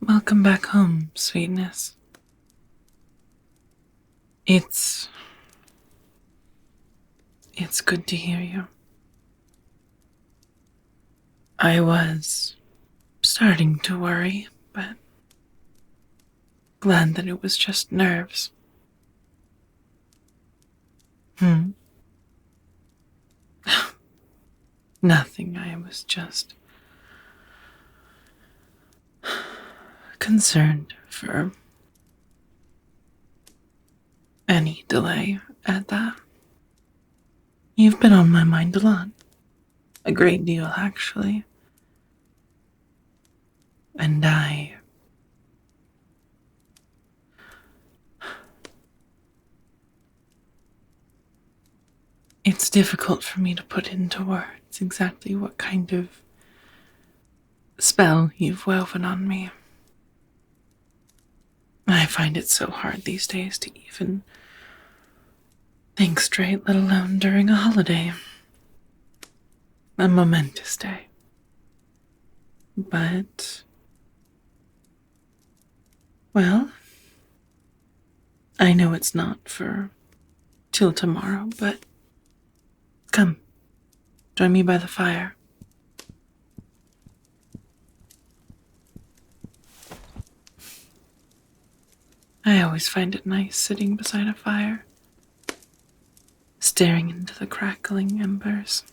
Welcome back home, sweetness. It's it's good to hear you. I was starting to worry, but glad that it was just nerves. Hmm. Nothing. I was just concerned for any delay at that. You've been on my mind a lot. A great deal, actually. And it's difficult for me to put into words exactly what kind of spell you've woven on me. I find it so hard these days to even think straight, let alone during a holiday. A momentous day. But, well, I know it's not for till tomorrow, but come, join me by the fire. I always find it nice sitting beside a fire, staring into the crackling embers.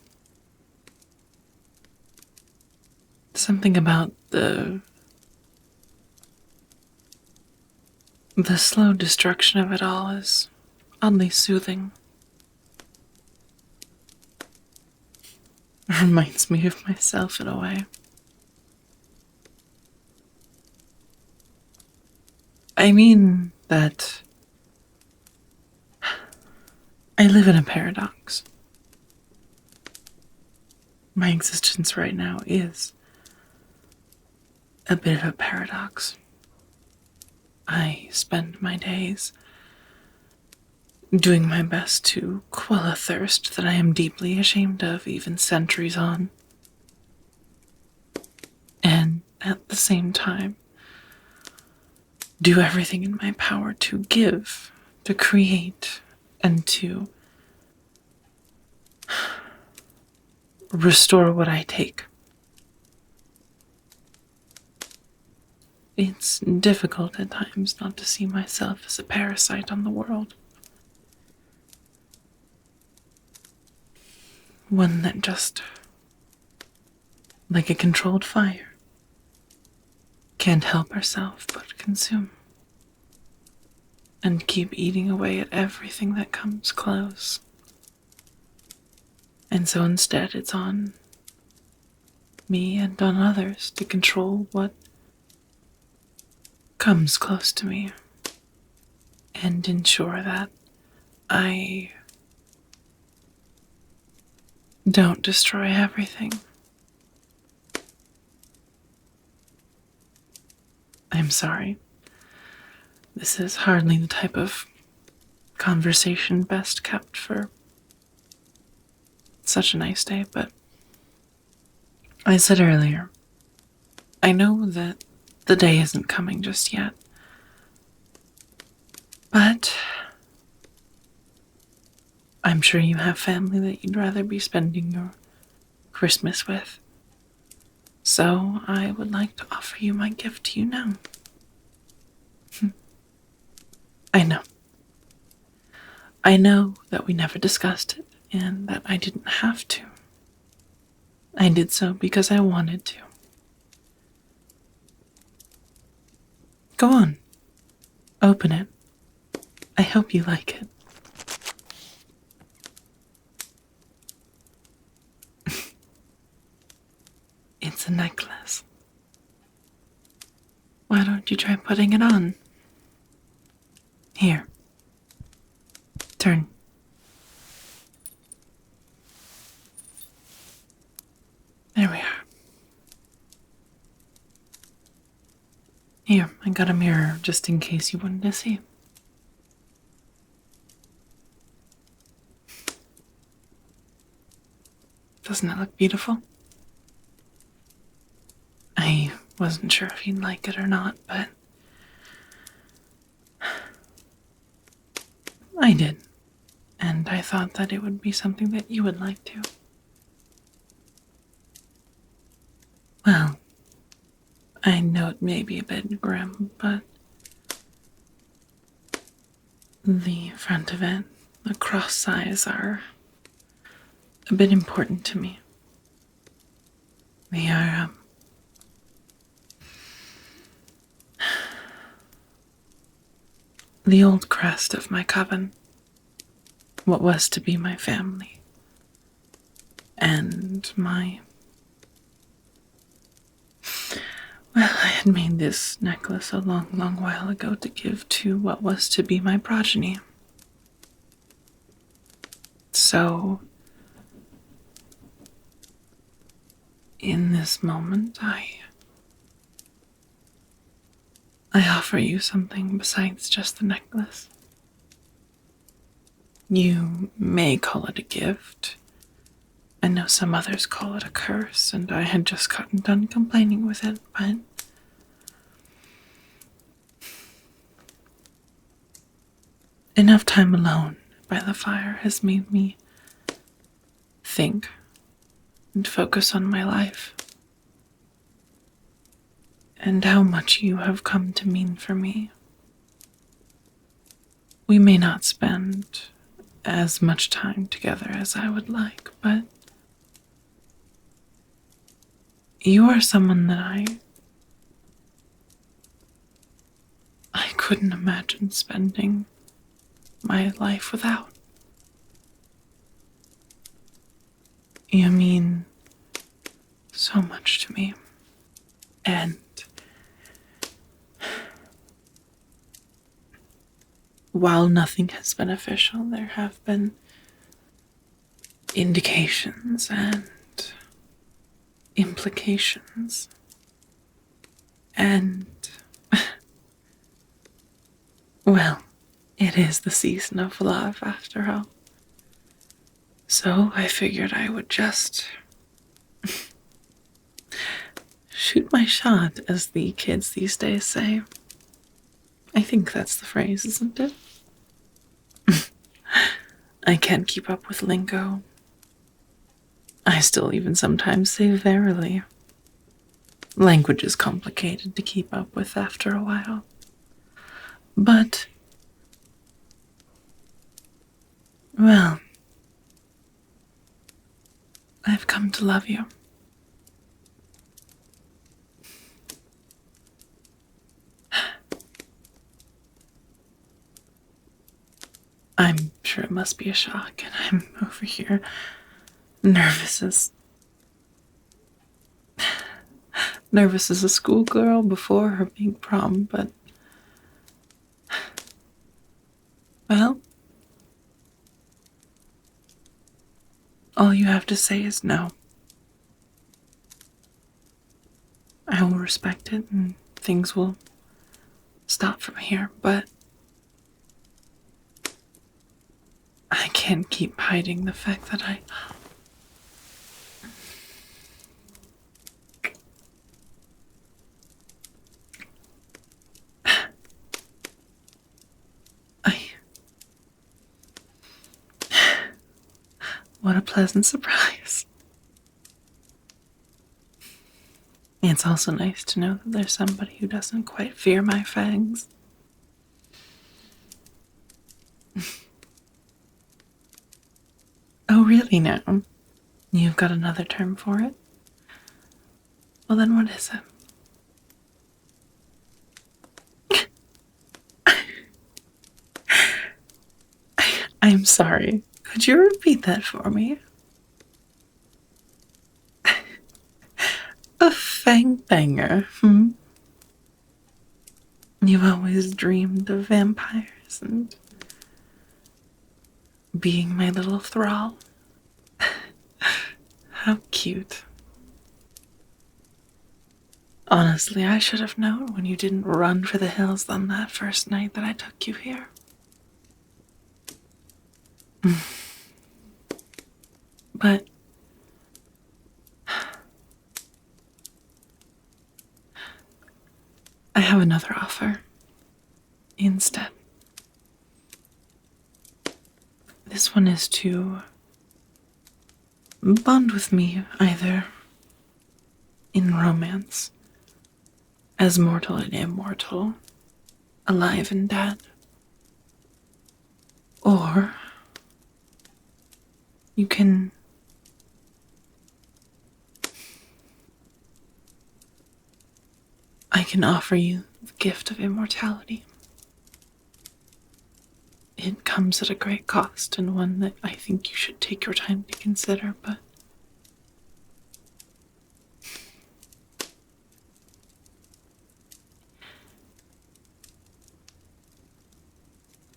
Something about the slow destruction of it all is oddly soothing. Reminds me of myself in a way. I mean that I live in a paradox. My existence right now is a bit of a paradox. I spend my days doing my best to quell a thirst that I am deeply ashamed of, even centuries on. And at the same time, do everything in my power to give, to create, and to restore what I take. It's difficult at times not to see myself as a parasite on the world. One that just, like a controlled fire, can't help herself but consume. And keep eating away at everything that comes close. And so instead it's on me and on others to control what comes close to me and ensure that I don't destroy everything. I'm sorry. This is hardly the type of conversation best kept for such a nice day, but I said earlier, I know that the day isn't coming just yet, but I'm sure you have family that you'd rather be spending your Christmas with. So I would like to offer you my gift to you now. I know. I know that we never discussed it and that I didn't have to. I did so because I wanted to. Go on. Open it. I hope you like it. It's a necklace. Why don't you try putting it on? Here. Turn. There we are. Here, I got a mirror just in case you wanted to see. Doesn't it look beautiful? I wasn't sure if he'd like it or not, but I did. And I thought that it would be something that you would like too. Well, I know it may be a bit grim, but the front of it, the cross size, are a bit important to me. They are, the old crest of my coven, what was to be my family, and well, I had made this necklace a long, long while ago to give to what was to be my progeny. So, in this moment, I offer you something besides just the necklace. You may call it a gift. I know some others call it a curse, and I had just gotten done complaining with it, but enough time alone by the fire has made me think and focus on my life and how much you have come to mean for me. We may not spend as much time together as I would like, but you are someone that I couldn't imagine spending my life without. You mean so much to me. And while nothing has been official, there have been indications and implications. And, well, it is the season of love after all. So I figured I would just shoot my shot, as the kids these days say. I think that's the phrase, isn't it? I can't keep up with lingo. I still even sometimes say verily. Language is complicated to keep up with after a while. But, well, I've come to love you. I'm sure it must be a shock, and I'm over here nervous as a schoolgirl before her big prom, but well, all you have to say is no. I will respect it and things will stop from here, but I can't keep hiding the fact that I what a pleasant surprise. It's also nice to know that there's somebody who doesn't quite fear my fangs. Oh, really now? You've got another term for it? Well, then what is it? I'm sorry. Could you repeat that for me? A fang banger, You've always dreamed of vampires and being my little thrall. How cute. Honestly, I should have known when you didn't run for the hills on that first night that I took you here. But have another offer instead. This one is to bond with me either in romance, as mortal and immortal, alive and dead, or you can I can offer you the gift of immortality. It comes at a great cost, and one that I think you should take your time to consider, but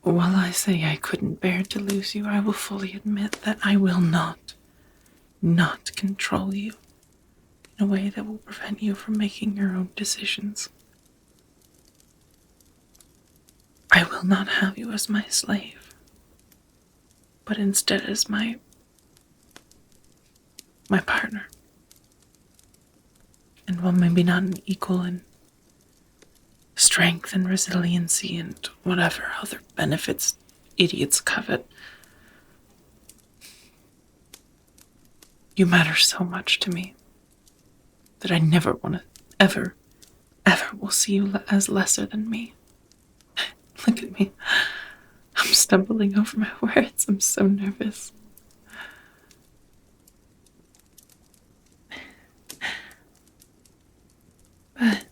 while I say I couldn't bear to lose you, I will fully admit that I will not control you in a way that will prevent you from making your own decisions. I will not have you as my slave, but instead as my partner. And while maybe not an equal in strength and resiliency and whatever other benefits idiots covet, you matter so much to me that I never want to ever will see you as lesser than me. Look at me. I'm stumbling over my words. I'm so nervous. But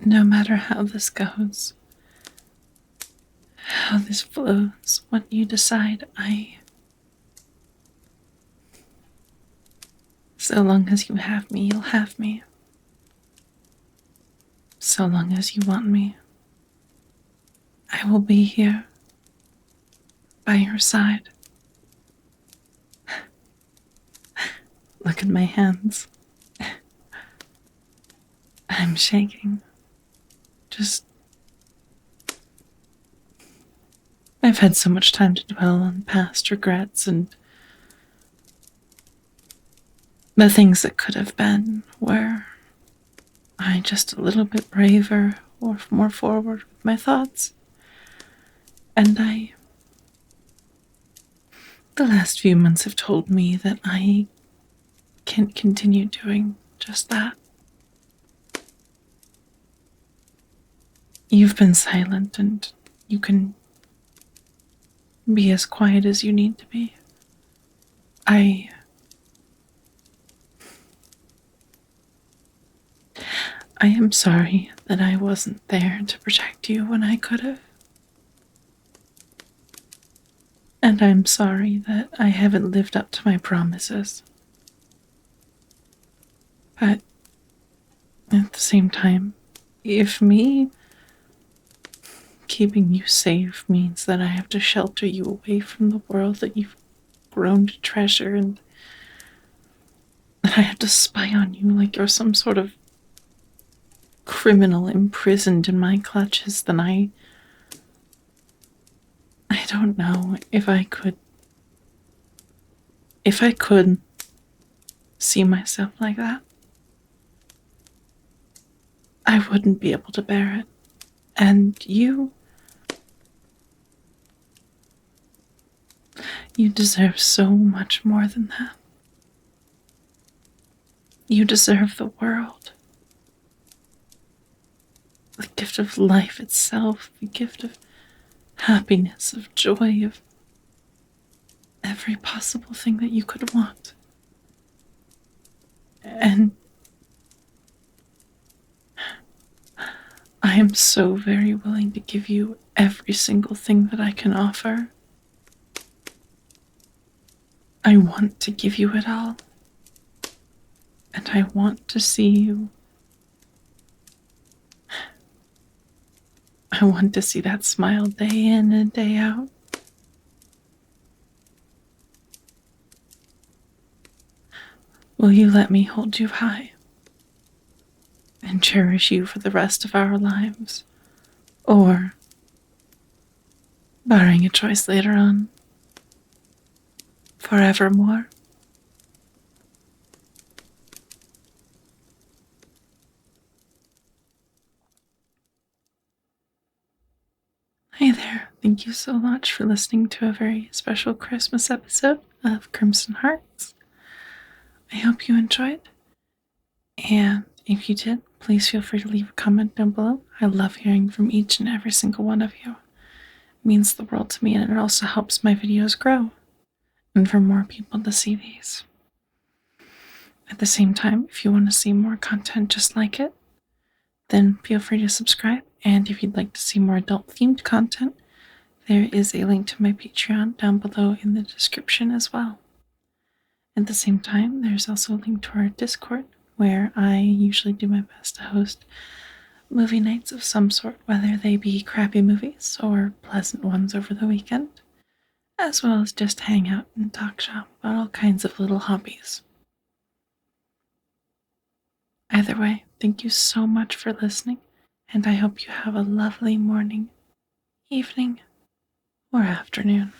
no matter how this goes, how this flows, what you decide, so long as you have me, you'll have me. So long as you want me, I will be here by your side. Look at my hands. I'm shaking. I've had so much time to dwell on past regrets and the things that could have been, where I just a little bit braver or more forward with my thoughts. And the last few months have told me that I can't continue doing just that. You've been silent, and you can be as quiet as you need to be. I am sorry that I wasn't there to protect you when I could have. And I'm sorry that I haven't lived up to my promises. But at the same time, if me keeping you safe means that I have to shelter you away from the world that you've grown to treasure, and that I have to spy on you like you're some sort of criminal imprisoned in my clutches, then I don't know if I could see myself like that. I wouldn't be able to bear it. And you deserve so much more than that. You deserve the world. The gift of life itself, the gift of happiness, of joy, of every possible thing that you could want. And I am so very willing to give you every single thing that I can offer. I want to give you it all. And I want to see you. I want to see that smile day in and day out. Will you let me hold you high and cherish you for the rest of our lives? Or, barring a choice later on, forevermore? Hey there, thank you so much for listening to a very special Christmas episode of Crimson Hearts. I hope you enjoyed, and if you did, please feel free to leave a comment down below. I love hearing from each and every single one of you. It means the world to me, and it also helps my videos grow, and for more people to see these. At the same time, if you want to see more content just like it, then feel free to subscribe, and if you'd like to see more adult-themed content, there is a link to my Patreon down below in the description as well. At the same time, there's also a link to our Discord, where I usually do my best to host movie nights of some sort, whether they be crappy movies or pleasant ones over the weekend, as well as just hang out and talk shop about all kinds of little hobbies. Either way, thank you so much for listening, and I hope you have a lovely morning, evening, or afternoon.